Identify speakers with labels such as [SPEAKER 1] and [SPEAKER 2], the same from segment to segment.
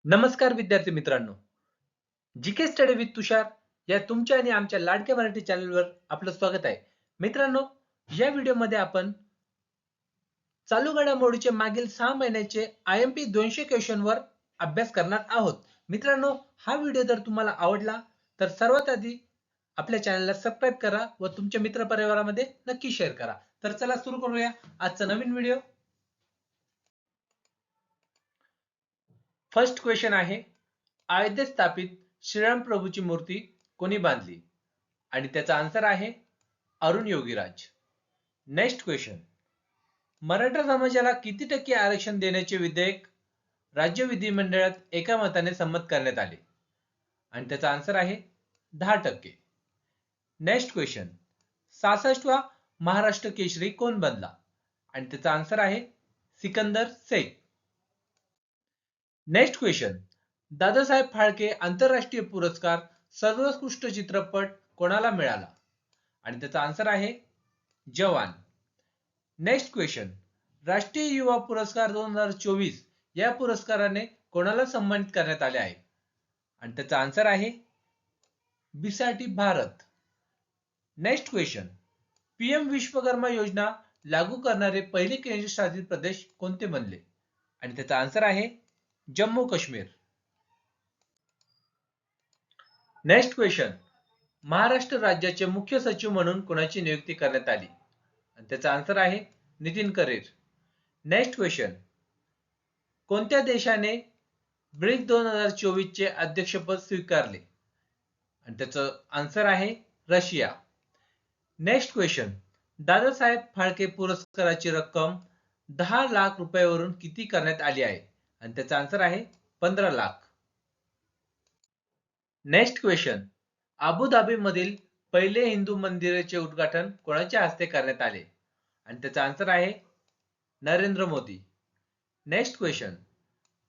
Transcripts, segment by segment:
[SPEAKER 1] नमस्कार विद्यार्थी मित्रांनो. जीके स्टडी विथ तुषार या तुमच्या आणि आमच्या लाडक्या मराठी चॅनलवर आपलं स्वागत आहे. मित्रांनो, या व्हिडिओमध्ये आपण चालू घडामोडीचे मागील 6 महिन्याचे IMP 200 क्वेश्चनवर अभ्यास करणार आहोत. मित्रांनो, हा व्हिडिओ जर तुम्हाला आवडला तर सर्वात आधी आपल्या चॅनलला सबस्क्राईब करा व तुमच्या मित्रपरिवारामध्ये नक्की शेअर करा. तर चला सुरू करूया आजचा नवीन व्हिडिओ. फर्स्ट क्वेश्चन आहे, अयोध्येत स्थापित श्रीराम प्रभूची मूर्ती कोणी बांधली? आणि त्याचा आन्सर आहे अरुण योगीराज. नेक्स्ट क्वेश्चन, मराठा समाजाला किती टक्के आरक्षण देण्याचे विधेयक राज्य विधिमंडळात एका मताने संमत करण्यात आले? आणि त्याचा आन्सर आहे 10%. नेक्स्ट क्वेश्चन, 66वा महाराष्ट्र केसरी कोण बनला? आणि त्याचा आन्सर आहे सिकंदर शेख. नेक्स्ट क्वेश्चन, दादासाहेब फाळके आंतरराष्ट्रीय पुरस्कार सर्वोत्कृष्ट चित्रपट कोणाला मिळाला? आणि त्याचा आन्सर आहे जवान. नेक्स्ट क्वेश्चन, राष्ट्रीय युवा पुरस्कार 2024 या पुरस्काराने कोणाला सन्मानित करण्यात आले आहे? आणि त्याचा आन्सर आहे बिसाठी Bharat. Next question, PM Vishwakarma योजना लागू करणारे पहिले केंद्रशासित प्रदेश कोणते बनले? आणि त्याचा आन्सर आहे जम्मू काश्मीर. नेक्स्ट क्वेश्चन, महाराष्ट्र राज्याचे मुख्य सचिव म्हणून कोणाची नियुक्ती करण्यात आली? आणि त्याचा आन्सर आहे नितीन करेर. नेक्स्ट क्वेश्चन, कोणत्या देशाने ब्रिक्स 2024 चे अध्यक्षपद स्वीकारले? आणि त्याचं आन्सर आहे Russia. Next question, Dadasaheb Phalke पुरस्काराची रक्कम 10 लाख रुपयावरून किती करण्यात आली आहे? आणि त्याचा आन्सर आहे 15 लाख. नेक्स्ट क्वेश्चन, अबुधाबी मधील पहिले हिंदू मंदिराचे उद्घाटन कोणाच्या हस्ते करण्यात आले? आणि त्याचा आन्सर आहे नरेंद्र मोदी. नेक्स्ट क्वेश्चन,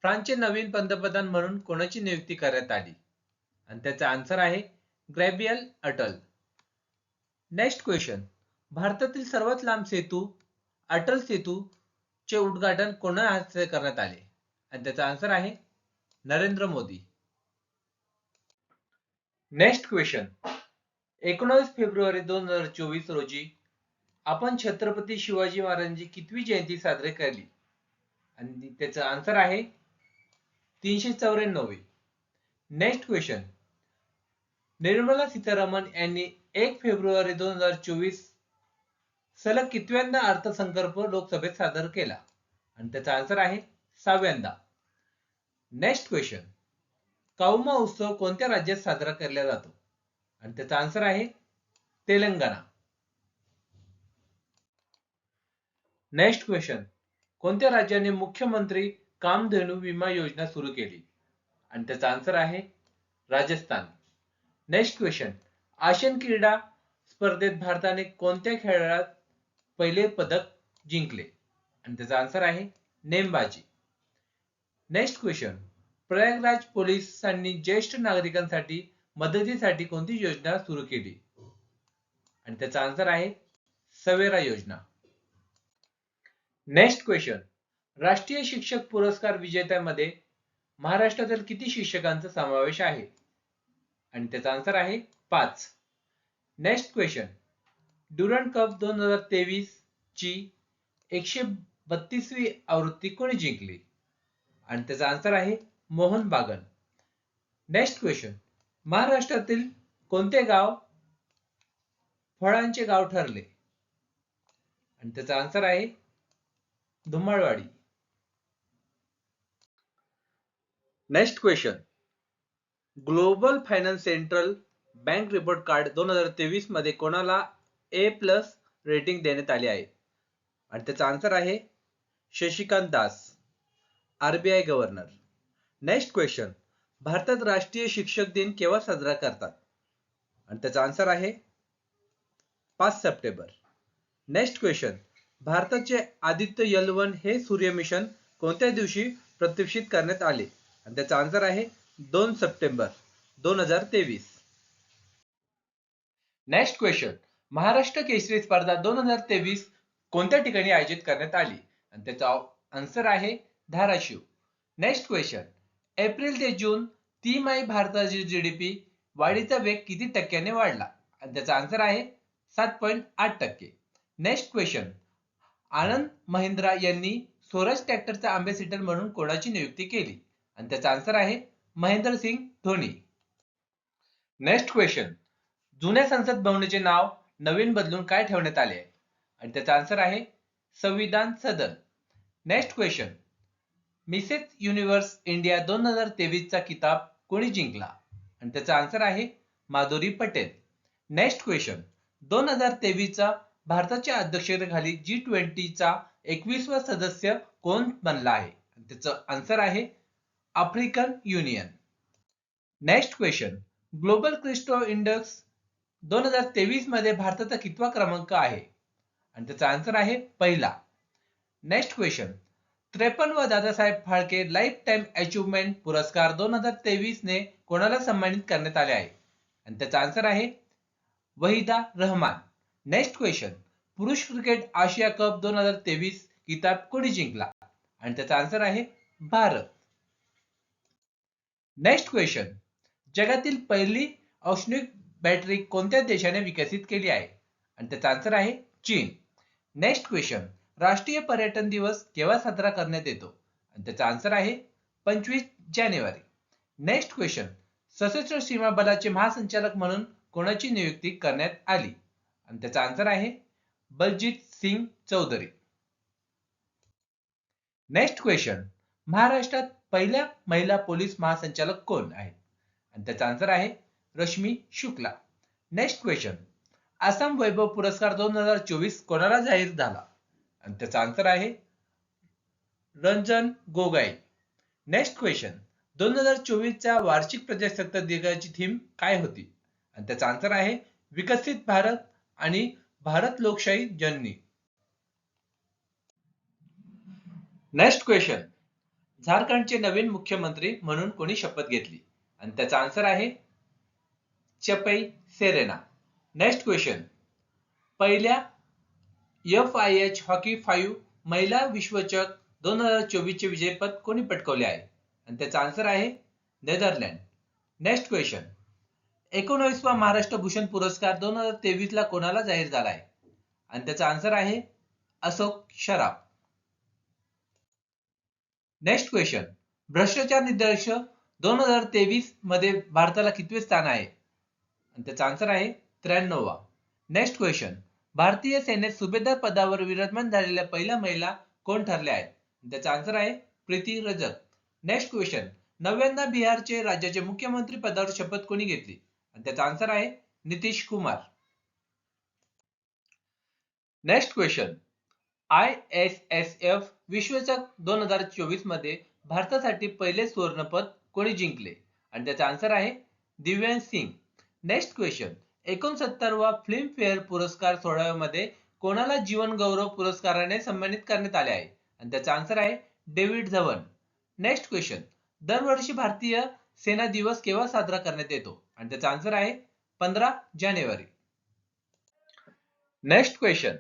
[SPEAKER 1] फ्रान्सचे नवीन पंतप्रधान म्हणून कोणाची नियुक्ती करण्यात आली? आणि त्याचा आन्सर आहे गॅब्रिएल अटल. नेक्स्ट क्वेश्चन, भारतातील सर्वात लांब सेतू अटल सेतू चे उद्घाटन कोणा हस्ते करण्यात आले? आणि त्याचा आन्सर आहे Narendra Modi. Next question, 19 February 2024 रोजी आपण छत्रपती शिवाजी महाराजांची कितवी जयंती साजरी केली? आणि त्याचा आन्सर आहे 394वी. नेक्स्ट क्वेश्चन, निर्मला सीतारामन यांनी 1 फेब्रुवारी 2024 सलग कितव्यांदा अर्थसंकल्प लोकसभेत सादर केला? आणि त्याचा आन्सर आहे 6व्यांदा. नेक्स्ट क्वेश्चन, काउमा उत्सव कोणत्या राज्यात साजरा केला जातो? आणि त्याचा आन्सर आहे तेलंगणा. नेक्स्ट क्वेश्चन, कोणत्या राज्याने मुख्यमंत्री कामधेनू विमा योजना सुरू केली? आणि त्याचा आन्सर आहे राजस्थान. नेक्स्ट क्वेश्चन, आशियन क्रीडा स्पर्धेत भारताने कोणत्या खेळात पहिले पदक जिंकले? आणि त्याचा आन्सर आहे नेमबाजी. नेक्स्ट क्वेश्चन, प्रयागराज पोलिसांनी ज्येष्ठ नागरिकांसाठी मदतीसाठी कोणती योजना सुरू केली? आणि त्याचा आन्सर आहे सवेरा योजना. नेक्स्ट क्वेश्चन, राष्ट्रीय शिक्षक पुरस्कार विजेत्यामध्ये महाराष्ट्रातील किती शिक्षकांचा समावेश आहे? आणि त्याचा आन्सर आहे 5. नेक्स्ट क्वेश्चन, ड्युरंड कप 2023 ची 132वी आवृत्ती कोणी जिंकली? आणि त्याचा आन्सर आहे मोहन बागन. नेक्स्ट क्वेश्चन, महाराष्ट्रातील कोणते गाव फळांचे गाव ठरले? आणि त्याचा आन्सर आहे Dhumalwadi. Next question, global finance central bank report card 2023 मध्ये कोणाला A+ रेटिंग देण्यात आली आहे? आणि त्याचा आन्सर आहे Shashikant Das, RBI governor. Next question, भारतात राष्ट्रीय शिक्षक दिन केव्हा साजरा करतात? आणि त्याचा आन्सर आहे 5 सप्टेंबर. नेक्स्ट क्वेश्चन, भारताचे आदित्य L1 हे सूर्य मिशन कोणत्या दिवशी प्रक्षेपित करण्यात आले? आणि त्याचा आन्सर आहे 2 September 2023. Next question, Maharashtra Kesari स्पर्धा 2023 कोणत्या ठिकाणी आयोजित करण्यात आली? आणि त्याचा आन्सर आहे धाराशिव. नेक्स्ट क्वेश्चन, एप्रिल ते जून तिमाही भारताची जीडीपी वाढीचा वेग किती टक्क्याने वाढला? आणि त्याचा आन्सर आहे 7.8%. Next question. आनंद महिंद्रा यांनी स्वराज ट्रॅक्टरचा अँबॅसेडर म्हणून कोणाची नियुक्ती केली? आणि त्याचा आन्सर आहे महेंद्रसिंग धोनी. Next question. जुन्या संसद भवनाचे नाव नवीन बदलून काय ठेवण्यात आले आहे? आणि त्याचा आन्सर आहे Samvidhan Sadan. Next question. Mrs Universe India 2023 चा किताब कोणी जिंकला? आणि त्याचा आन्सर आहे माधुरी पटेल. Next question. 2023 चा भारताच्या अध्यक्षतेखाली G20 चा 21वा सदस्य कोण बनला आहे? त्याचं आन्सर आहे African Union. Next question. Global crypto index 2023 मध्ये भारताचा कितवा क्रमांक आहे? आणि त्याचा आन्सर आहे पहिला. Next question. 53वा Dadasaheb Phalke lifetime achievement पुरस्कार 2023 ने कोणाला सन्मानित करण्यात आले आहे? आणि त्याचा आन्सर आहे वहिदा रहमान. Next question. पुरुष क्रिकेट आशिया कप 2023 किताब कोणी जिंकला? आणि त्याचा आन्सर आहे भारत. Next question. जगातील पहिली औष्णिक बॅटरी कोणत्या देशाने विकसित केली आहे? आणि त्याचा आन्सर आहे चीन. Next question. राष्ट्रीय पर्यटन दिवस केव्हा साजरा करण्यात येतो? आणि त्याचा आन्सर आहे 25 जानेवारी. Next question. सशस्त्र सीमा बलाचे महासंचालक म्हणून कोणाची नियुक्ती करण्यात आली? आणि त्याचा आन्सर आहे बलजीत सिंग चौधरी. Next question. महाराष्ट्रात पहिल्या महिला पोलीस महासंचालक कोण आहेत? आणि त्याचा आन्सर आहे रश्मी शुक्ला. Next question. आसाम वैभव पुरस्कार 2024 कोणाला जाहीर झाला? आणि त्याचा आन्सर आहे रंजन गोगाई. Next question. 2024 च्या वार्षिक प्रजासत्ताक दिनाची थीम काय होती? आणि त्याचा आन्सर आहे विकसित भारत आणि भारत लोकशाही जननी. Next question. झारखंडचे नवीन मुख्यमंत्री म्हणून कोणी शपथ घेतली? आणि त्याचा आन्सर आहे चपई सेरेना. Next question. पहिल्या FIH हॉकी 5 महिला विश्वचषक 2024 चे विजेतेपद कोणी पटकावले आहे? आणि त्याचा आन्सर आहे नेदरलँड. Next question. 19वा महाराष्ट्र भूषण पुरस्कार 2023 ला कोणाला जाहीर झाला आहे? आणि त्याचा आन्सर आहे अशोक सराफ. Next question. भ्रष्टाचार निर्देशक 2023 मध्ये भारताला कितवे स्थान आहे? आणि त्याचा आन्सर आहे 93वा. Next question. भारतीय सेनेत सुभेदार पदावर विराजमान झालेल्या पहिल्या महिला कोण ठरल्या आहेत? त्याचा आन्सर आहे प्रीती रजक. Next question. 9व्यांदा बिहारचे राज्याचे मुख्यमंत्री पदावर शपथ कोणी घेतली? आणि त्याचा आन्सर आहे Nitish Kumar. Next question. ISSF विश्वचषक 2024 मध्ये भारतासाठी पहिले सुवर्णपदक कोणी जिंकले? आणि त्याचा आन्सर आहे दिव्यांश सिंग. Next question. 69वा फिल्मफेअर पुरस्कार सोहळ्यामध्ये कोणाला जीवन गौरव पुरस्काराने सन्मानित करण्यात आले आहे? आणि त्याचा आन्सर आहे डेव्हिड धवन. Next question. दरवर्षी भारतीय सेना दिवस केव्हा साजरा करण्यात येतो? आणि त्याचा आन्सर आहे 15 जानेवारी. Next question.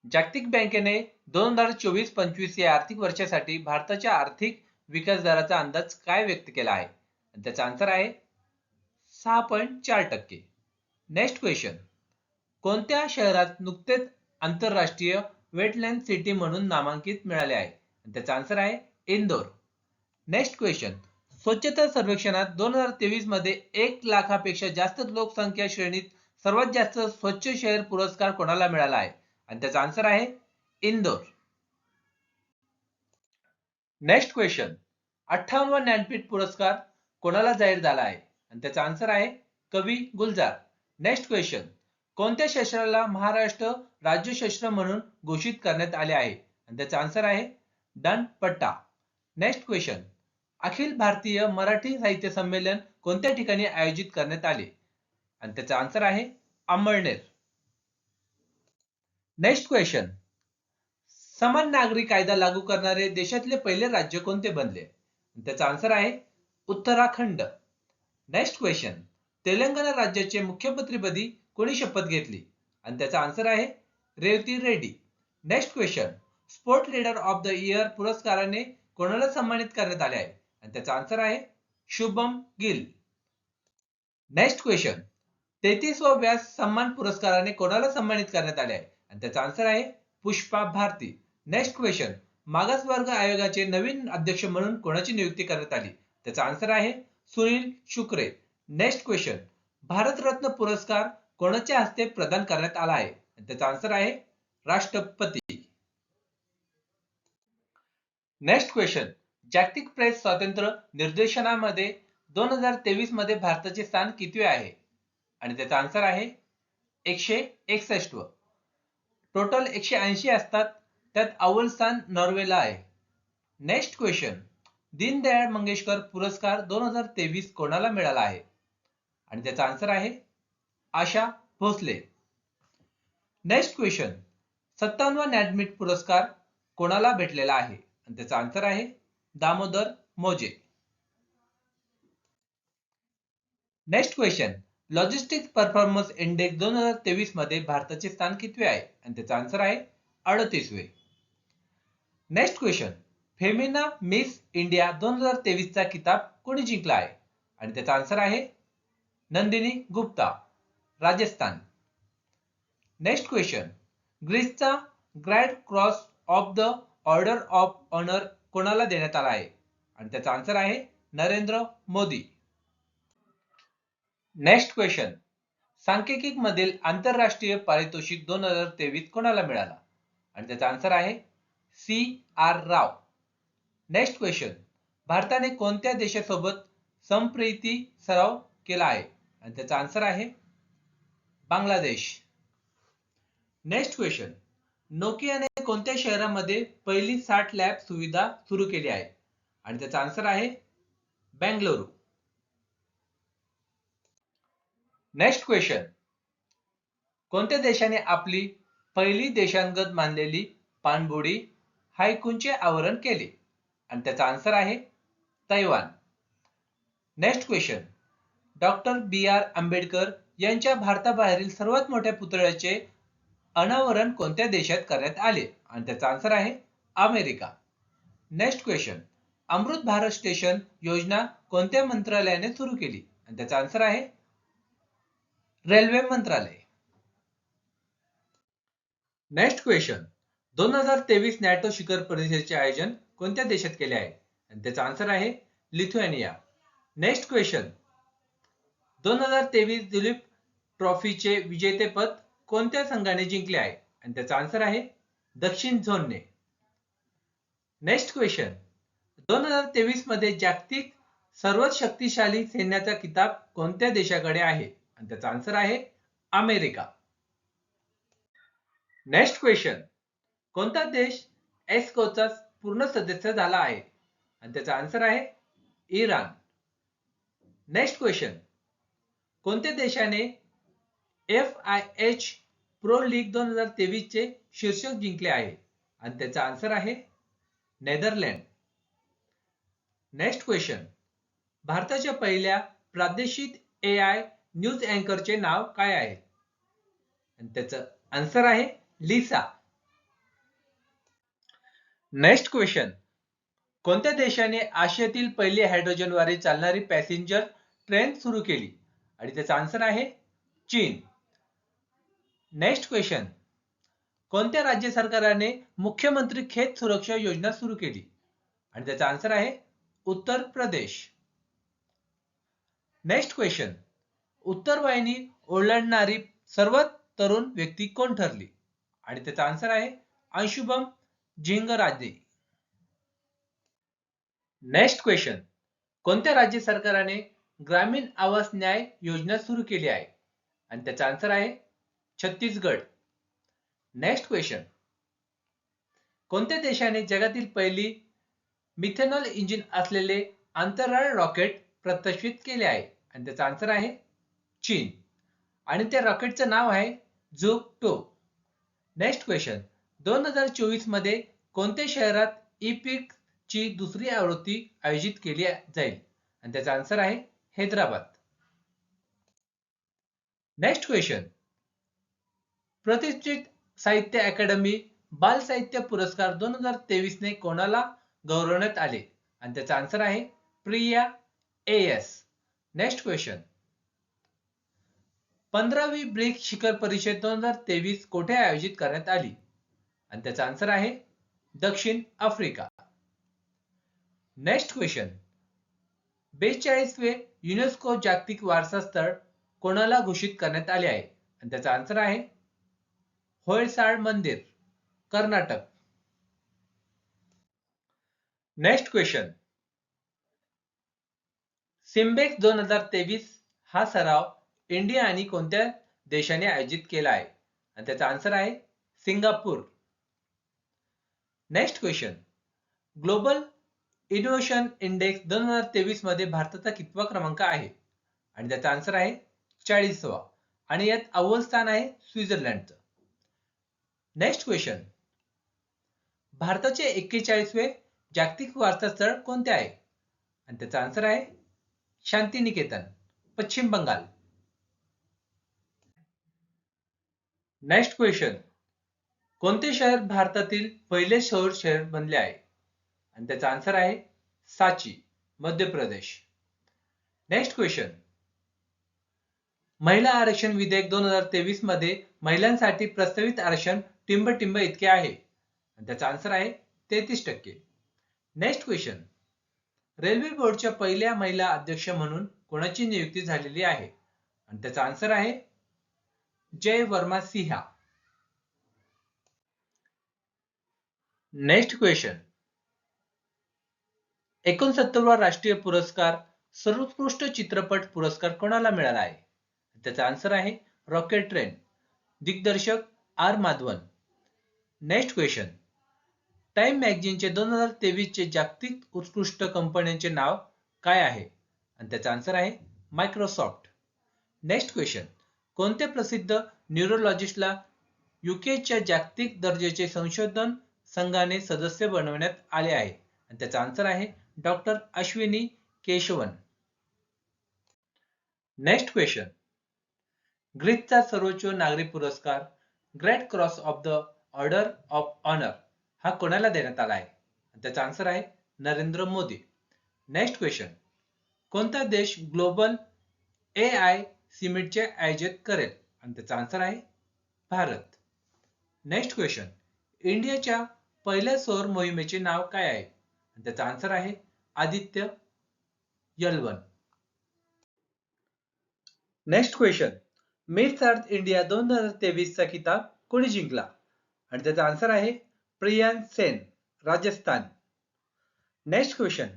[SPEAKER 1] जागतिक बँकेने 2024-25 या आर्थिक वर्षासाठी भारताच्या आर्थिक विकास दराचा अंदाज काय व्यक्त केला आहे? आणि त्याचा आन्सर आहे 6.4%. Next question. कोणत्या शहरात नुकतेच आंतरराष्ट्रीय वेटलँड सिटी म्हणून नामांकित मिळाले आहे? आणि त्याचा आन्सर आहे इंदोर. Next question. स्वच्छता सर्वेक्षणात 2023 मध्ये 1 लाखापेक्षा जास्त लोकसंख्या श्रेणीत सर्वात जास्त स्वच्छ शहर पुरस्कार कोणाला मिळाला आहे? आणि त्याचा आन्सर आहे इंदोर. Next question. 58वा ज्ञानपीठ पुरस्कार कोणाला जाहीर झाला आहे? आणि त्याचा आन्सर आहे कवी गुलजार. Next question. कोणत्या शस्त्राला महाराष्ट्र राज्य शस्त्र म्हणून घोषित करण्यात आले आहे? आणि त्याचा आन्सर आहे दंडपट्टा. Next question. अखिल भारतीय मराठी साहित्य संमेलन कोणत्या ठिकाणी आयोजित करण्यात आले? आणि त्याचा आन्सर आहे अंमळनेर. Next question. समान नागरी कायदा लागू करणारे देशातले पहिले राज्य कोणते बनले? त्याचा आन्सर आहे उत्तराखंड. Next question. तेलंगणा राज्याचे मुख्यमंत्रीपदी कोणी शपथ घेतली? आणि त्याचा आन्सर आहे Revathi Reddy. Next question. Sport leader of the year पुरस्काराने कोणाला सन्मानित करण्यात आले आहे? आणि त्याचा आन्सर आहे शुभम गिल. नेक्स्ट क्वेश्चन, 33वा व्यास सन्मान पुरस्काराने कोणाला सन्मानित करण्यात आले आहे? आणि त्याचा आन्सर आहे पुष्पा भारती. नेक्स्ट क्वेश्चन, मागासवर्ग आयोगाचे नवीन अध्यक्ष म्हणून कोणाची नियुक्ती करण्यात आली? त्याचा आन्सर आहे सुनील शुक्रे. नेक्स्ट क्वेश्चन, भारतरत्न पुरस्कार कोणाच्या हस्ते प्रदान करण्यात आला आहे? त्याचा आन्सर आहे राष्ट्रपती. नेक्स्ट क्वेश्चन, जागतिक प्रेस स्वातंत्र्य निर्देशनामध्ये 2023 मध्ये भारताचे स्थान कितवे आहे? आणि त्याचा आन्सर आहे 161. टोटल 180 असतात, त्यात अव्वल स्थान नॉर्वेला आहे. नेक्स्ट क्वेश्चन, दीनदयाळ मंगेशकर पुरस्कार 2023 कोणाला मिळाला आहे? आणि त्याचा आन्सर आहे आशा भोसले. नेक्स्ट क्वेश्चन, 57वा ज्ञानपीठ पुरस्कार कोणाला भेटलेला आहे? आणि त्याचा आन्सर आहे दामोदर मोजे. Next question, logistics performance index 2023 मध्ये भारताचे स्थान कितवे आहे? आणि त्याचा आन्सर आहे 38वे. Next question, Femina Miss India 2023 चा किताब कोणी जिंकला आहे? आणि त्याचा आन्सर आहे नंदिनी गुप्ता, राजस्थान. नेक्स्ट क्वेश्चन, ग्रीसचा grand cross of the order of honour कोणाला देण्यात आला आहे? आणि त्याचा आन्सर आहे नरेंद्र मोदी. नेक्स्ट क्वेश्चन, सांख्यिकी मधील आंतरराष्ट्रीय पारितोषिक 2023 कोणाला मिळाला? आणि त्याचा आन्सर आहे CR राव. नेक्स्ट क्वेश्चन, भारताने कोणत्या देशासोबत संप्रीती सराव केला आहे? आणि त्याचा आन्सर आहे बांगलादेश. नेक्स्ट क्वेश्चन, नोकियाने कोणत्या शहरामध्ये पहिली 60 लॅब सुविधा सुरू केली आहे? आणि त्याचा आन्सर आहे बेंगळुरू. नेक्स्ट क्वेश्चन, कोणत्या देशाने आपली पहिली देशांगत मानलेली पाणबुडी हायकूचे आवरण केले? आणि त्याचा आन्सर आहे Taiwan. Next question, doctor BR Ambedkar यांच्या भारताबाहेरील सर्वात मोठ्या पुतळ्याचे अनावरण कोणत्या देशात करण्यात आले? आणि त्याचा आन्सर आहे America. Next question, Amrit Bharat station योजना कोणत्या मंत्रालयाने सुरू केली? आणि त्याचा आन्सर आहे रेल्वे मंत्रालय. नेक्स्ट क्वेश्चन, 2023 नॅटो शिखर परिषदेचे आयोजन कोणत्या देशात केले आहे? आणि त्याचा आन्सर आहे लिथुएनिया. नेक्स्ट क्वेश्चन, 2023 दुलीप ट्रॉफीचे विजेतेपद कोणत्या संघाने जिंकले आहे? आणि त्याचा आन्सर आहे दक्षिण झोनने. नेक्स्ट क्वेश्चन, 2023 मध्ये जागतिक सर्वात शक्तिशाली सैन्याचा किताब कोणत्या देशाकडे आहे? आणि त्याचा आन्सर आहे अमेरिका. नेक्स्ट क्वेश्चन, कोणता देश एस्कोचा पूर्ण सदस्य झाला आहे? आणि त्याचा आन्सर आहे इराण. नेक्स्ट क्वेश्चन, कोणत्या देशाने FIH प्रो लीग 2023 चे शीर्षक जिंकले आहे? आणि त्याचा आन्सर आहे नेदरलँड. नेक्स्ट क्वेश्चन, भारताच्या पहिल्या प्रादेशिक AI न्यूज अँकरचे नाव काय आहे? आणि त्याचं आन्सर आहे लिसा. नेक्स्ट क्वेश्चन, कोणत्या देशाने आशियातील पहिली हायड्रोजनद्वारे चालणारी पॅसेंजर ट्रेन सुरू केली? आणि त्याचा आन्सर आहे चीन. नेक्स्ट क्वेश्चन, कोणत्या राज्य सरकारने मुख्यमंत्री खेत सुरक्षा योजना सुरू केली? आणि त्याचा आन्सर आहे उत्तर प्रदेश. नेक्स्ट क्वेश्चन, उत्तर वाहिनी ओलांडणारी सर्वात तरुण व्यक्ती कोण ठरली? आणि त्याचा आन्सर आहे अंशुबम झिंगराजे. नेक्स्ट क्वेश्चन, कोणत्या राज्य सरकारने ग्रामीण आवास न्याय योजना सुरू केली आहे? आणि त्याचा आन्सर आहे छत्तीसगड. नेक्स्ट क्वेश्चन, कोणत्या देशाने जगातील पहिली मिथेनॉल इंजिन असलेले अंतराळ रॉकेट प्रदर्शित केले आहे? आणि त्याचा आन्सर आहे चीन. आणि त्या रॉकेटचं नाव आहे झुक 2. नेक्स्ट क्वेश्चन, 2024 मध्ये कोणत्या शहरात ई-पिक ची दुसरी आवृत्ती आयोजित केली जाईल? आणि त्याचा आन्सर आहे हैदराबाद. नेक्स्ट क्वेश्चन, प्रतिष्ठित साहित्य अकादमी बाल साहित्य पुरस्कार 2023 ने कोणाला गौरवण्यात आले? आणि त्याचा आन्सर आहे प्रिया एएस. Next question. 15वी ब्रिक्स शिखर परिषद 2023 कोठे आयोजित करण्यात आली? आणि त्याचा आन्सर आहे दक्षिण आफ्रिका. Next question. 42वे युनेस्को जागतिक वारसा स्थळ कोणाला घोषित करण्यात आले आहे? आणि त्याचा आन्सर आहे होयसाळ मंदिर, कर्नाटक. Next question. सिम्बेक्स 2023 हा सराव इंडिया आणि कोणत्या देशाने आयोजित केला आहे? आणि त्याचा आन्सर आहे Singapore. Next question. Global innovation index 2023 मध्ये भारताचा कितवा क्रमांक आहे? आणि त्याचा आन्सर आहे 40वा. आणि यात अव्वल स्थान आहे स्वित्झर्लंडचं. Next question. भारताचे 41वे जागतिक वारसा स्थळ कोणते आहे? आणि त्याचा आन्सर आहे शांतिनिकेतन, पश्चिम बंगाल. Next question. कोणते शहर भारतातील पहिले सौर शहर बनले आहे? आणि त्याचा आन्सर आहे सांची, मध्य प्रदेश. Next question. महिला आरक्षण विधेयक 2023 मध्ये महिलांसाठी प्रस्तावित आरक्षण टिंब इतके आहे? आणि त्याचा आन्सर आहे 33%. Next question. रेल्वे बोर्डच्या पहिल्या महिला अध्यक्ष म्हणून कोणाची नियुक्ती झालेली आहे? आणि त्याचा आन्सर आहे जय वर्मा सिन्हा. Next question. 69वा राष्ट्रीय पुरस्कार सर्वोत्कृष्ट चित्रपट पुरस्कार कोणाला मिळाला आहे? त्याचा आन्सर आहे रॉकेट ट्रेन, दिग्दर्शक R Madhavan. Next question. Time मॅगझिनचे 2023 चे जागतिक उत्कृष्ट कंपन्यांचे नाव काय आहे? आणि त्याचा आन्सर आहे मायक्रोसॉफ्ट. Next question. कोणत्या प्रसिद्ध न्यूरोलॉजिस्टला यूकेच्या जागतिक दर्जाचे संशोधन संघाने सदस्य बनवण्यात आले आहे? आणि त्याचा आन्सर आहे doctor Ashwini Keshavan. Next question. ग्रीसचा सर्वोच्च नागरी पुरस्कार great cross of the order of honour हा कोणाला देण्यात आला आहे? त्याचा आन्सर आहे नरेंद्र मोदी. Next question. कोणता देश ग्लोबल AI समिटचे आयोजित करेल? आणि त्याचा आन्सर आहे भारत. Next question. इंडियाच्या पहिल्या सौर मोहिमेचे नाव काय आहे? आणि त्याचा आन्सर आहे Aditya L1. Next question. Miss Earth India 2023 चा किताब कोणी जिंकला? आणि त्याचा आन्सर आहे प्रियांक सेन, राजस्थान. Next question.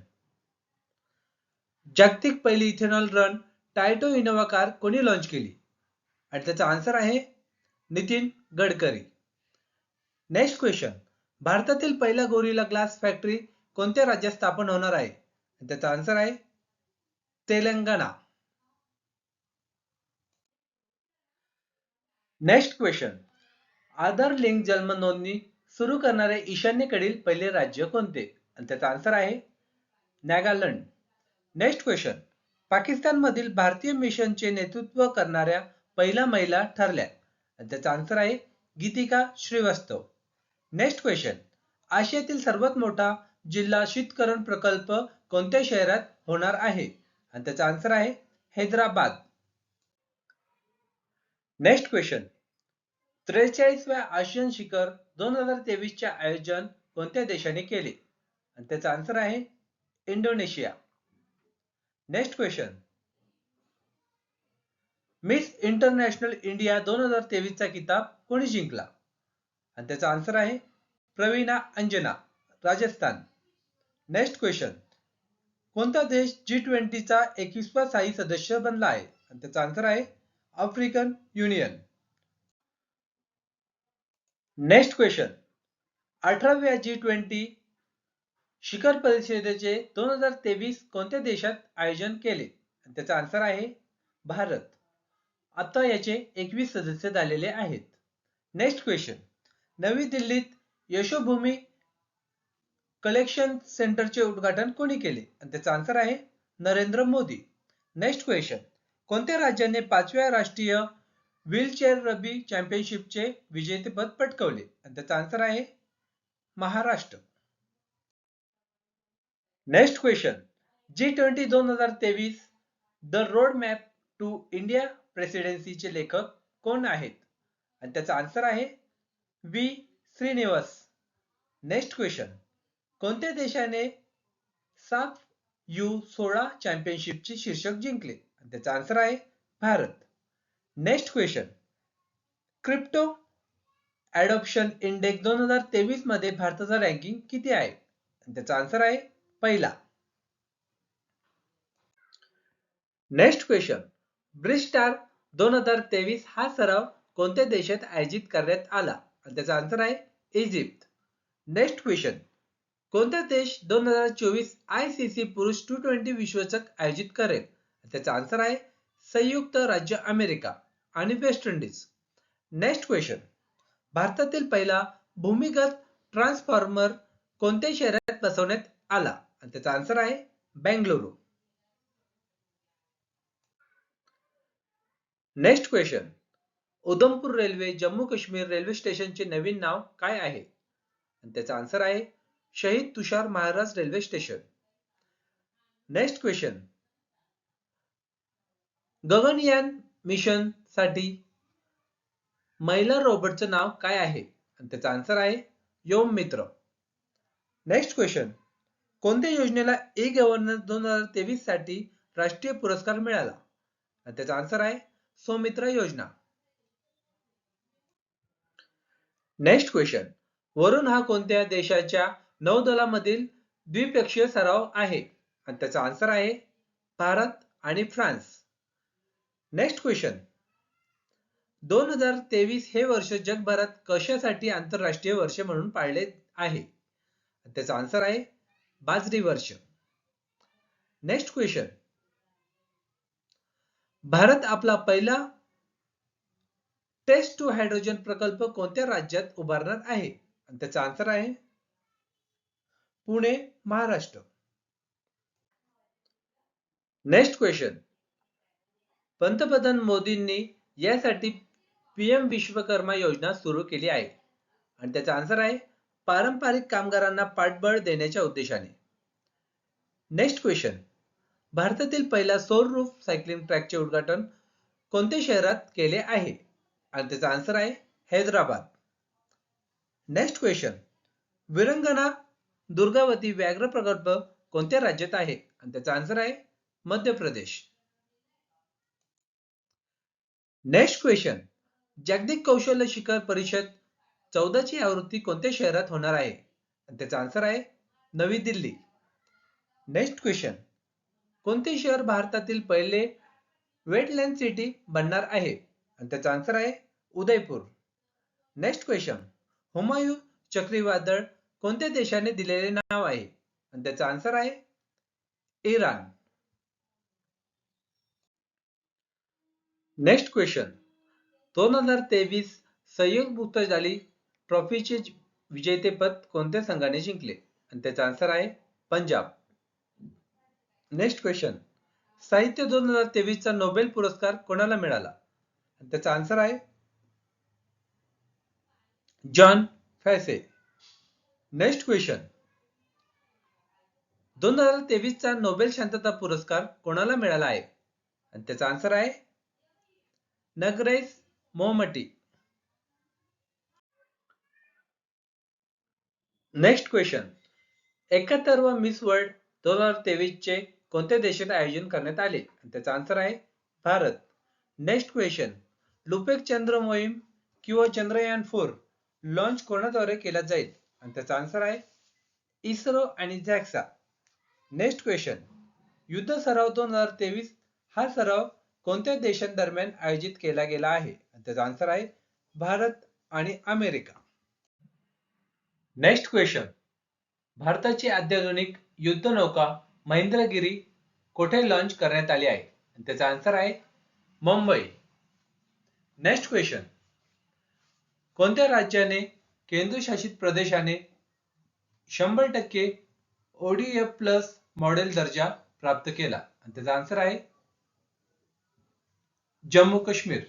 [SPEAKER 1] जागतिक पहिली ethanol run Toyota Innova car कोणी लॉन्च केली? आणि त्याचा आन्सर आहे नितीन गडकरी. Next question. भारतातील पहिला गोरिला ग्लास फॅक्टरी कोणत्या राज्यात स्थापन होणार आहे? आणि त्याचा आन्सर आहे Telangana. Next question. Aadhaar link जन्म नोंदणी सुरू करणारे ईशान्येकडील पहिले राज्य कोणते? आणि त्याचा आन्सर आहे नागालँड. Next question. पाकिस्तानमधील भारतीय मिशनचे नेतृत्व करणाऱ्या पहिल्या महिला ठरल्या? आणि त्याचा आन्सर आहे गीतिका श्रीवास्तव. Next question. आशियातील सर्वात मोठा जिल्हा शीतकरण प्रकल्प कोणत्या शहरात होणार आहे? आणि त्याचा आन्सर आहे हैदराबाद. Next question. 43व्या आशियन शिखर 2023 चे आयोजन कोणत्या देशाने केले? आणि त्याचा आन्सर आहे Indonesia. Next question. Miss International India 2023 चा किताब कोणी जिंकला? आणि त्याचा आन्सर आहे प्रवीणा अंजना, राजस्थान. Next question. कोणता देश G20 चा 21वा स्थायी सदस्य बनला आहे? आणि त्याचा आन्सर आहे आफ्रिकन युनियन. Next question. 18व्या G20 शिखर परिषदेचे 2023 कोणत्या देशात आयोजन केले? आणि त्याचा आन्सर आहे भारत. आता याचे 21 सदस्य झालेले आहेत. Next question. नवी दिल्लीत यशोभूमी कलेक्शन सेंटरचे उद्घाटन कोणी केले? आणि त्याचा आन्सर आहे नरेंद्र मोदी. Next question. कोणत्या राज्याने 5व्या राष्ट्रीय व्हीलचेअर रग्बी चॅम्पियनशिपचे विजेतेपद पटकावले? आणि त्याचा आन्सर आहे Maharashtra. Next question. G20 2023 the road map to India प्रेसिडेन्सीचे लेखक कोण आहेत? आणि त्याचा आन्सर आहे व्ही श्रीनिवास. नेक्स्ट क्वेश्चन, कोणत्या देशाने साफ U16 चॅम्पियनशिपचे शीर्षक जिंकले? आणि त्याचा आन्सर आहे Bharat. Next question, crypto adoption index 2023 मध्ये भारताचा रँकिंग किती आहे? आणि त्याचा आन्सर आहे पहिला. नेक्स्ट क्वेश्चन, ब्रिज स्टार 2023 हा सराव कोणत्या देशात आयोजित करण्यात आला? आणि त्याचा आन्सर आहे इजिप्त. नेक्स्ट क्वेश्चन, कोणता देश 2024 ICC पुरुष T20 विश्वचषक आयोजित करेल? त्याचा आन्सर आहे संयुक्त राज्य अमेरिका आणि वेस्ट इंडिज. नेक्स्ट क्वेश्चन, भारतातील पहिला भूमिगत ट्रान्सफॉर्मर कोणत्या शहरात बसवण्यात आला? आणि त्याचा आन्सर आहे Bengaluru. Next question, Udhampur railway Jammu Kashmir railway स्टेशनचे नवीन नाव काय आहे? आणि त्याचा आन्सर आहे Shaheed Tushar Maharaj railway station. Next question, Gaganyaan mission साठी महिला रोबोटचं नाव काय आहे? आणि त्याचा आन्सर आहे योम मित्र. नेक्स्ट क्वेश्चन, कोणत्या योजनेला ई गव्हर्नन्स 2023 साठी राष्ट्रीय पुरस्कार मिळाला? आणि त्याचा आन्सर आहे सौमित्र योजना. नेक्स्ट क्वेश्चन, वरुण हा कोणत्या देशाच्या नौदलामधील द्विपक्षीय सराव आहे? आणि त्याचा आन्सर आहे भारत आणि फ्रान्स. नेक्स्ट क्वेश्चन, 2023 हे वर्ष जगभरात कशासाठी आंतरराष्ट्रीय वर्ष म्हणून पाळले आहे? त्याचा आन्सर आहे बाजरी वर्ष. नेक्स्ट क्वेश्चन, भारत आपला पहिला टेस्ट टू हायड्रोजन प्रकल्प कोणत्या राज्यात उभारणार आहे? आणि त्याचा आन्सर आहे पुणे, महाराष्ट्र. नेक्स्ट क्वेश्चन, पंतप्रधान मोदींनी यासाठी PM विश्वकर्मा योजना सुरू केली आहे. आणि त्याचा आन्सर आहे पारंपरिक कामगारांना पाठबळ देण्याच्या उद्देशाने. नेक्स्ट क्वेश्चन, भारतातील पहिला सौर रूफ सायकलिंग ट्रॅकचे उद्घाटन कोणत्या शहरात केले आहे? आणि त्याचा आन्सर आहे हैदराबाद. नेक्स्ट क्वेश्चन, वीरंगना दुर्गावती व्याघ्र प्रकल्प कोणत्या राज्यात आहे? आणि त्याचा आन्सर आहे मध्य प्रदेश. नेक्स्ट क्वेश्चन, जागतिक कौशल्य शिखर परिषद 14ची आवृत्ती कोणत्या शहरात होणार आहे? आणि त्याचा आन्सर आहे नवी दिल्ली. नेक्स्ट क्वेश्चन, कोणते शहर भारतातील पहिले वेटलँड सिटी बनणार आहे? आणि त्याचा आन्सर आहे उदयपूर. नेक्स्ट क्वेश्चन, हुमायूं चक्रीवादळ कोणत्या देशाने दिलेले नाव आहे? आणि त्याचा आन्सर आहे इराण. नेक्स्ट क्वेश्चन, 2023 संयुक्त पुर्तगाली ट्रॉफीचे विजेतेपद कोणत्या संघाने जिंकले? आणि त्याचा आन्सर आहे पंजाब. नेक्स्ट क्वेश्चन, साहित्य 2023 चा नोबेल पुरस्कार कोणाला मिळाला? आणि त्याचा आन्सर आहे जॉन फॅसे. नेक्स्ट क्वेश्चन, 2023 चा नोबेल शांतता पुरस्कार कोणाला मिळाला आहे? आणि त्याचा आन्सर आहे नगरेश मोहम्मटी. नेक्स्ट क्वेश्चन, 71वा मिस वर्ल्ड 2023 चे कोणत्या देशात आयोजन करण्यात आले? आणि त्याचा आन्सर आहे भारत. नेक्स्ट क्वेश्चन, लुपेक चंद्र मोहीम किंवा चंद्रयान 4 लॉन्च कोणाद्वारे केला जाईल? आणि त्याचा आन्सर आहे इस्रो आणि झॅक्सा. नेक्स्ट क्वेश्चन, युद्ध सराव 2023 हा सराव कोणत्या देशांदरम्यान आयोजित केला गेला आहे? आणि त्याचा आन्सर आहे भारत आणि अमेरिका. नेक्स्ट क्वेश्चन, भारताची अत्याधुनिक युद्धनौका महेंद्रगिरी कोठे लॉन्च करण्यात आली आहे? आणि त्याचा आन्सर आहे मुंबई. नेक्स्ट क्वेश्चन, कोणत्या राज्याने केंद्रशासित प्रदेशाने 100% ODF प्लस मॉडेल दर्जा प्राप्त केला? आणि त्याचा आन्सर आहे जम्मू काश्मीर.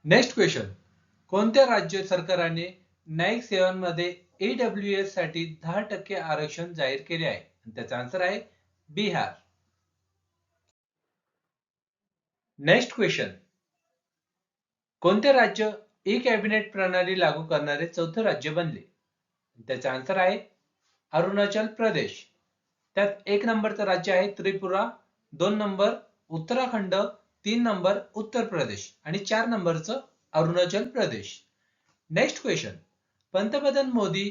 [SPEAKER 1] नेक्स्ट क्वेश्चन, कोणत्या राज्य सरकारने न्यायिक सेवांमध्ये AWS साठी 10% आरक्षण जाहीर केले आहे? आणि त्याचा आन्सर आहे बिहार. Next question. कोणते राज्य ई कॅबिनेट प्रणाली लागू करणारे चौथे राज्य बनले? त्याचा आन्सर आहे अरुणाचल प्रदेश. त्यात 1 नंबरचं राज्य आहे त्रिपुरा, 2 नंबर उत्तराखंड, 3 नंबर उत्तर प्रदेश आणि 4 नंबरचं अरुणाचल प्रदेश. Next question. पंतप्रधान मोदी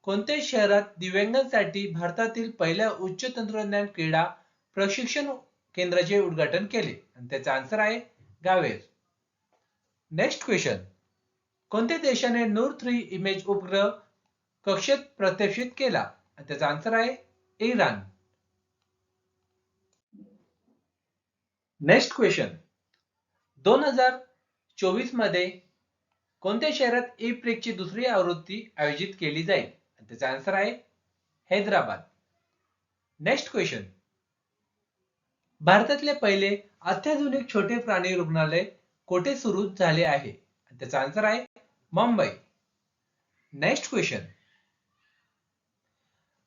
[SPEAKER 1] कोणत्या शहरात दिव्यांगांसाठी भारतातील पहिल्या उच्च तंत्रज्ञान क्रीडा प्रशिक्षण केंद्राचे उद्घाटन केले? आणि त्याचा आन्सर आहे गावेर. Next question. कोणत्या देशाने नूर 3 इमेज उपग्रह कक्षेत प्रक्षेपित केला? आणि त्याचा आन्सर आहे इराण. Next question. 2024 मध्ये कोणत्या शहरात ई प्रिकची दुसरी आवृत्ती आयोजित केली जाईल? आणि त्याचा आन्सर आहे हैदराबाद. Next question. भारतातले पहिले अत्याधुनिक छोटे प्राणी रुग्णालय कोठे सुरू झाले आहे? आणि त्याचा आन्सर आहे मुंबई. Next question.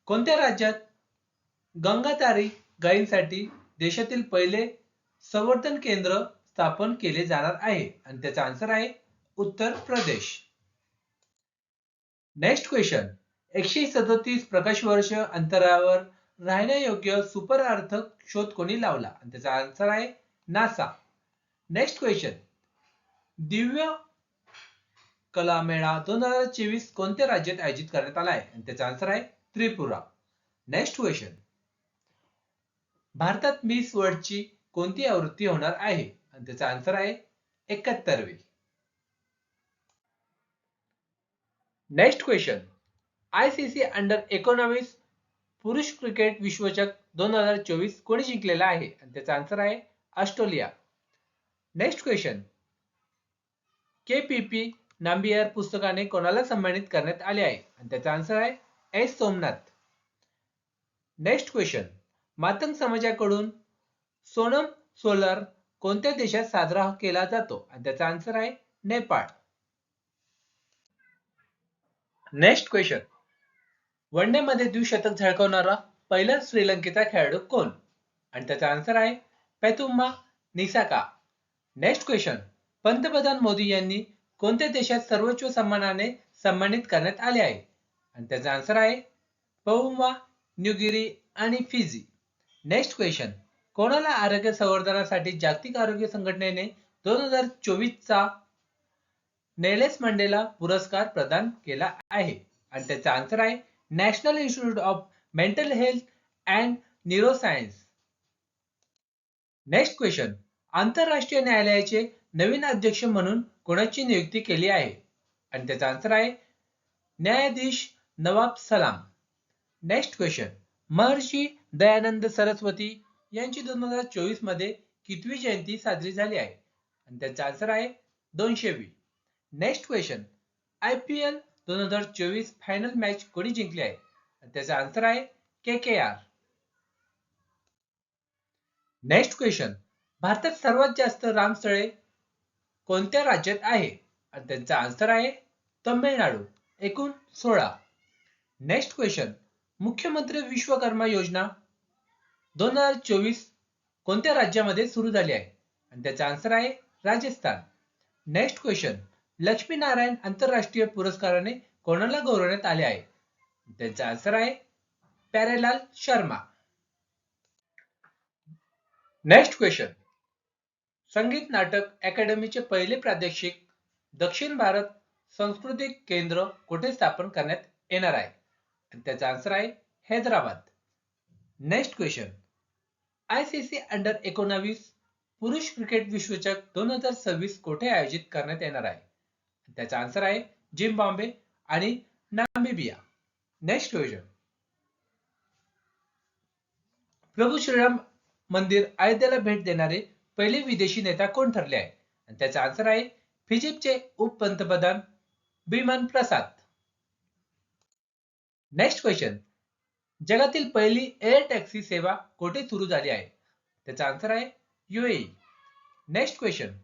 [SPEAKER 1] कोणत्या राज्यात गंगाधारी गायींसाठी देशातील पहिले संवर्धन केंद्र स्थापन केले जाणार आहे? आणि त्याचा आन्सर आहे उत्तर प्रदेश. Next question. 137 प्रकाश वर्ष अंतरावर राहण्यायोग्य सुपर अर्थ शोध कोणी लावला? आणि त्याचा आन्सर आहे नासा. Next question. दिव्य कला मेळा 2024 कोणत्या राज्यात आयोजित करण्यात आला आहे? आणि त्याचा आन्सर आहे त्रिपुरा. Next question. भारतात मिस वर्ल्डची कोणती आवृत्ती होणार आहे? आणि त्याचा आन्सर आहे 71वी. Next question. आयसीसी अंडर 19 पुरुष क्रिकेट विश्वचषक 2024 कोणी जिंकलेला आहे? आणि त्याचा आन्सर आहे Australia. Next question. KPP Nambiar पुस्तकाने कोणाला सन्मानित करण्यात आले आहे? आणि त्याचा आन्सर आहे S Somnath. Next question. Matang समाजाकडून सोनम सोलार कोणत्या देशात साजरा केला जातो? आणि त्याचा आन्सर आहे Nepal. Next question. One day मध्ये द्विशतक झळकावणारा पहिला श्रीलंकेचा खेळाडू कोण? आणि त्याचा आन्सर आहे पेतुम्मा निसाका. Next question. पंतप्रधान मोदी यांनी कोणत्या देशात सर्वोच्च सन्मानाने सन्मानित करण्यात आले आहे? आणि त्याचा आन्सर आहे पपुआ न्यूगिनी आणि फिजी. Next question. कोणाला आरोग्य संवर्धनासाठी जागतिक आरोग्य संघटनेने 2024 चा नेल्सन मंडेला पुरस्कार प्रदान केला आहे? आणि त्याचा आन्सर आहे national institute of mental health and neuroscience. Next question. आंतरराष्ट्रीय न्यायालयाचे नवीन अध्यक्ष म्हणून कोणाची नियुक्ती केली आहे? आणि त्याचा आन्सर आहे न्यायाधीश नवाब सलाम. Next question. महर्षी दयानंद सरस्वती यांची 2024 मध्ये कितवी जयंती साजरी झाली आहे? आणि त्याचा आन्सर आहे 200वी. Next question. IPL 2024 final match कोणी जिंकली आहे? आणि त्याचा आन्सर आहे KKR. Next question. भारतात सर्वात जास्त रामस्थळे कोणत्या राज्यात आहे? आणि त्यांचा आन्सर आहे तमिळनाडू, एकूण 16. Next question. मुख्यमंत्री विश्वकर्मा योजना 2024 कोणत्या राज्यामध्ये सुरू झाली आहे? आणि त्याचा आन्सर आहे राजस्थान. Next question. लक्ष्मीनारायण आंतरराष्ट्रीय पुरस्काराने कोणाला गौरवण्यात आले आहे? त्यांचा आन्सर आहे प्यारेलाल शर्मा. Next question. संगीत नाटक अकादमीचे पहिले प्रादेशिक दक्षिण भारत सांस्कृतिक केंद्र कुठे स्थापन करण्यात येणार आहे? आणि त्याचा आन्सर आहे Hyderabad. Next question. ICC under 19 पुरुष क्रिकेट विश्वचषक 2026 कोठे आयोजित करण्यात येणार आहे? त्याचा आन्सर आहे झिम्बाब्वे आणि Namibia. Next question. Prabhu Shriram मंदिर अयोध्येला भेट देणारे पहिले विदेशी नेता कोण ठरले आहे? आणि त्याचा आन्सर आहे फिजिपचे उपपंतप्रधान बिमन प्रसाद. Next question. जगातील पहिली एअर टॅक्सी सेवा कोठे सुरू झाली आहे? त्याचा आन्सर आहे UAE. Next question.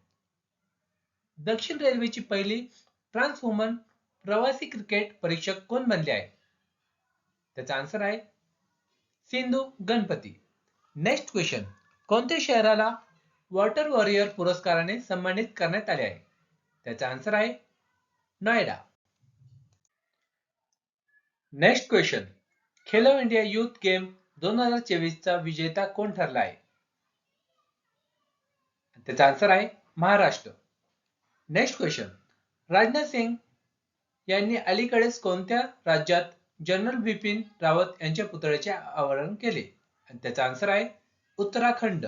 [SPEAKER 1] दक्षिण रेल्वेची पहिली ट्रान्सवुमन प्रवासी क्रिकेट परीक्षक कोण बनले आहे? त्याचा आन्सर आहे सिंधू गणपती. Next question. कोणत्या शहराला वॉटर वॉरियर पुरस्काराने सन्मानित करण्यात आले आहे? त्याचा आन्सर आहे Noida. Next question. Khelo India youth game 2024 चा विजेता कोण ठरला आहे? त्याचा आन्सर आहे महाराष्ट्र. Next question. राजनाथ सिंग यांनी अलीकडेच कोणत्या राज्यात जनरल बिपिन रावत यांच्या पुतळ्याचे अनावरण केले? आणि त्याचा आन्सर आहे उत्तराखंड.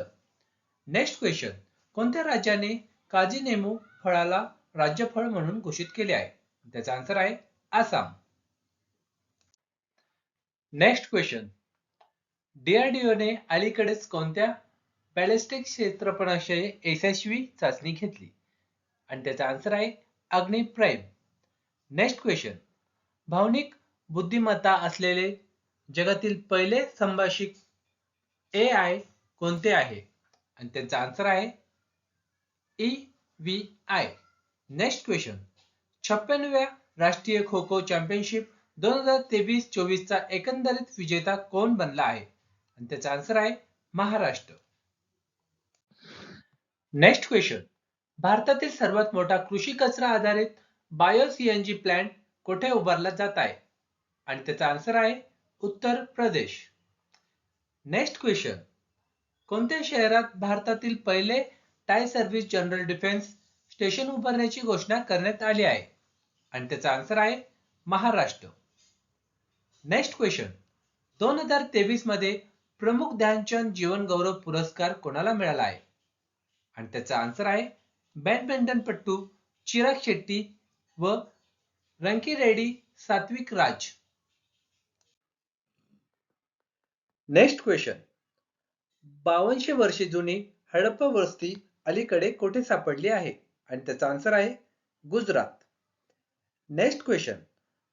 [SPEAKER 1] Next question. कोणत्या राज्याने काजी नेमू फळाला राज्यफळ म्हणून घोषित केले आहे? त्याचा आन्सर आहे आसाम. Next question. डीआरडीओने अलीकडेच कोणत्या बॅलिस्टिक क्षेपणास्त्राची यशस्वी चाचणी घेतली? आणि त्याचा आन्सर आहे अग्नि प्राईम. Next question. भावनिक बुद्धिमत्ता असलेले जगातील पहिले संभाषिक AI कोणते आहे? आणि त्यांचा आन्सर आहे EVI. Next question. 56व्या राष्ट्रीय खो खो चॅम्पियनशिप 2023-24 चा एकंदरीत विजेता कोण बनला आहे? आणि त्याचा आन्सर आहे महाराष्ट्र. Next question. भारतातील सर्वात मोठा कृषी कचरा आधारित बायो CNG प्लांट कोठे उभारला जात आहे? आणि त्याचा आन्सर आहे उत्तर प्रदेश. Next question. कोणत्या शहरात भारतातील पहिले tie service general defence station उभारण्याची घोषणा करण्यात आली आहे? आणि त्याचा आन्सर आहे महाराष्ट्र. Next question. 2023 मध्ये प्रमुख ध्यानचंद जीवन गौरव पुरस्कार कोणाला मिळाला आहे? आणि त्याचा आन्सर आहे बॅडमिंटनपटू चिराग शेट्टी व रंकीरेड्डी सात्विक राज. Next question. 5200 वर्षे जुनी हडप्पा वस्ती अलीकडे कोठे सापडली आहे? आणि त्याचा आन्सर आहे गुजरात. Next question.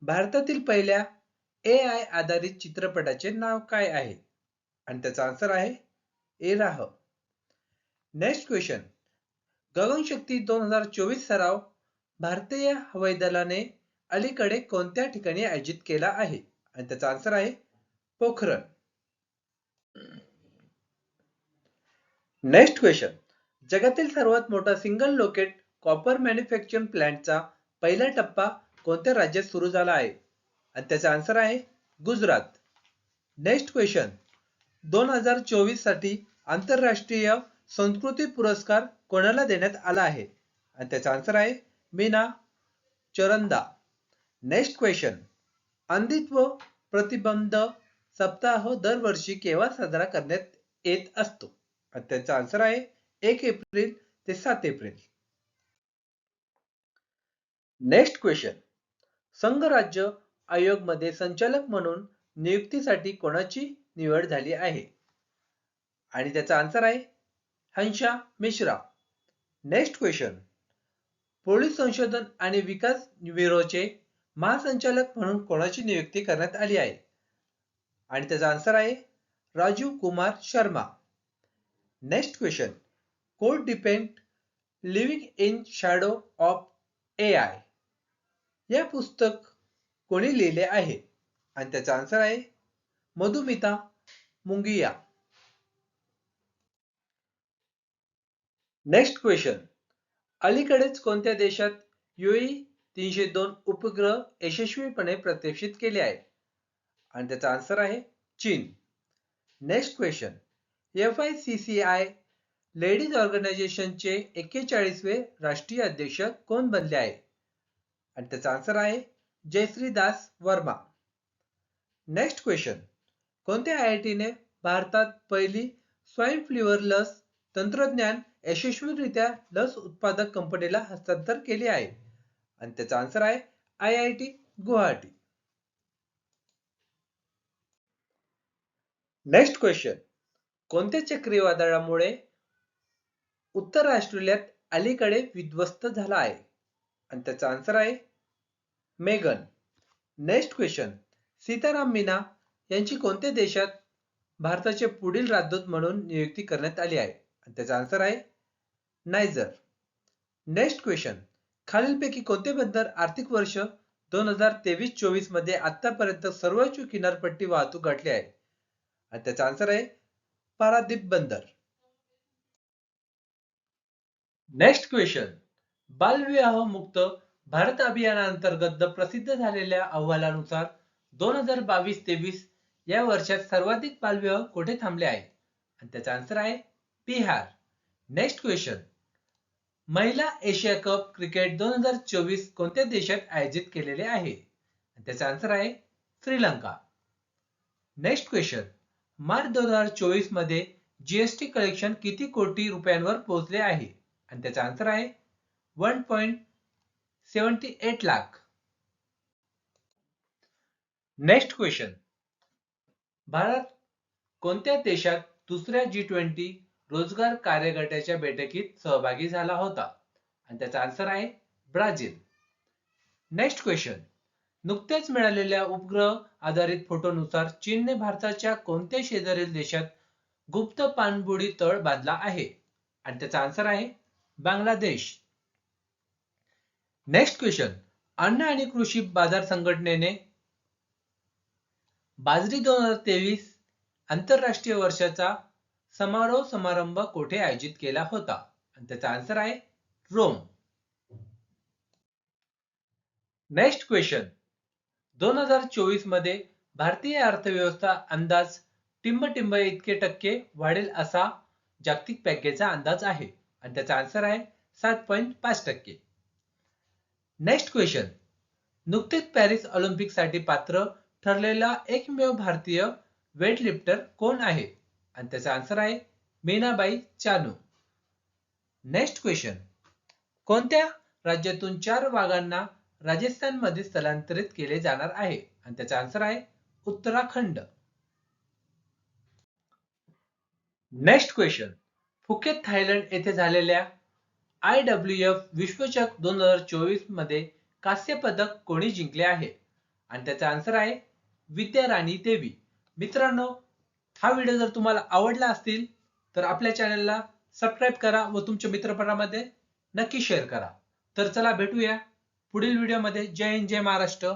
[SPEAKER 1] भारतातील पहिल्या AI आधारित चित्रपटाचे नाव काय आहे? आणि त्याचा आन्सर आहे एराह. Next question. गगनशक्ती 2024 सराव भारतीय हवाई दलाने अलीकडे कोणत्या ठिकाणी आयोजित केला आहे? आणि त्याचा आन्सर आहे पोखरण. Next question. जगातील सर्वात मोठा सिंगल लोकेट कॉपर मॅन्युफॅक्चरिंग प्लांटचा पहिला टप्पा कोणत्या राज्यात सुरू झाला आहे? आणि त्याचा आन्सर आहे गुजरात. Next question. 2024 साठी आंतरराष्ट्रीय संस्कृती पुरस्कार कोणाला देण्यात आला आहे? आणि त्याचा आन्सर आहे मीना चरंदा. Next question. अंधत्व प्रतिबंध सप्ताह दरवर्षी केव्हा साजरा करण्यात येत असतो? आणि त्याचा आन्सर आहे 1 एप्रिल ते 7 एप्रिल. Next question. संघ राज्य आयोग मध्ये संचालक म्हणून नियुक्तीसाठी कोणाची निवड झाली आहे? आणि त्याचा आन्सर आहे Hansa Mishra. Next question. Police संशोधन आणि विकास ब्युरोचे महासंचालक म्हणून कोणाची नियुक्ती करण्यात आली आहे? आणि त्याचा आन्सर आहे Rajiv Kumar Sharma. Next question. Code dependent living in shadow of AI या पुस्तक कोणी लिहिले आहे? आणि त्याचा आन्सर आहे मधुमिता मुंगिया. Next question. अलीकडेच कोणत्या देशात UE-302 उपग्रह यशस्वीपणे प्रक्षेपित केले आहे? आणि त्याचा आन्सर आहे चीन. Next question. FICCI लेडीज ऑर्गनायझेशनचे 41वे राष्ट्रीय अध्यक्ष कोण बनले आहे? आणि त्याचा आन्सर आहे जयश्री दास वर्मा. Next question. कोणत्या IIT ने भारतात पहिली स्वाईन फ्लूवर लस तंत्रज्ञान यशस्वीरित्या लस उत्पादक कंपनीला हस्तांतर केले आहे? आणि त्याचा आन्सर आहे IIT गुवाहाटी. Next question. कोणत्या चक्रीवादळामुळे उत्तर ऑस्ट्रेलियात अलीकडे विध्वस्त झाला आहे? आणि त्याचा आन्सर आहे Megan. Next question. Sitaram Meena यांची कोणत्या देशात भारताचे पुढील राजदूत म्हणून नियुक्ती करण्यात आली आहे? आणि त्याचा आन्सर आहे नायजर. Next question. खालीलपैकी कोणते बंदर आर्थिक वर्ष 2023-24 मध्ये आतापर्यंत सर्वोच्च किनारपट्टी वाहतूक गाठली आहे? आणि त्याचा आन्सर आहे पारादीप बंदर. Next question. बालविवाह मुक्त भारत अभियानांतर्गत प्रसिद्ध झालेल्या अहवालानुसार 2022-23 या वर्षात सर्वाधिक बालविवाह कुठे थांबले आहेत? आणि त्याचा आन्सर आहे बिहार. Next question. महिला एशिया कप क्रिकेट 2024 कोणत्या देशात आयोजित केलेले आहे? आणि त्याचा आन्सर आहे श्रीलंका. Next question. मार्च 2024 मध्ये जीएसटी कलेक्शन किती कोटी रुपयांवर पोहोचले आहे? आणि त्याचा आन्सर आहे 1.78 लाख. Next question. भारत कोणत्या देशात दुसऱ्या G20 रोजगार कार्यगटाच्या बैठकीत सहभागी झाला होता? आणि त्याचा आन्सर आहे ब्राझील. Next question. नुकत्याच मिळालेल्या उपग्रह आधारित फोटोनुसार चीनने भारताच्या कोणत्या शेजारील देशात गुप्त पाणबुडी तळ बांधला आहे? आणि त्याचा आन्सर आहे बांगलादेश. Next question. अन्न आणि कृषी बाजार संघटनेने बाजरी 2023 आंतरराष्ट्रीय वर्षाचा समारोह कोठे आयोजित केला होता? आणि त्याचा आन्सर आहे रोम. Next question. 2024 मध्ये भारतीय अर्थव्यवस्था अंदाज टिंब इतके टक्के वाढेल असा जागतिक बँकेचा अंदाज आहे. आणि त्याचा आन्सर आहे 7.5%. Next question. नुकतेच पॅरिस ऑलिम्पिक साठी पात्र ठरलेला एकमेव भारतीय वेटलिफ्टर कोण आहे? आणि त्याचा आन्सर आहे मीनाबाई चानू. Next question. कोणत्या राज्यातून 4 वाघांना राजस्थान मध्ये स्थलांतरित केले जाणार आहे? आणि त्याचा आन्सर आहे Uttarakhand. Next question. Phuket Thailand येथे झालेल्या IWF विश्वचषक 2024 मध्ये कांस्य पदक कोणी जिंकले आहे? आणि त्याचा आन्सर आहे विद्या राणी देवी. मित्रांनो, हा व्हिडिओ जर तुम्हाला आवडला असतील तर आपल्या चॅनलला सबस्क्राईब करा व तुमच्या मित्रपणामध्ये नक्की शेअर करा. तर चला भेटूया पुढील व्हिडिओमध्ये. जय हिंद, जय महाराष्ट्र.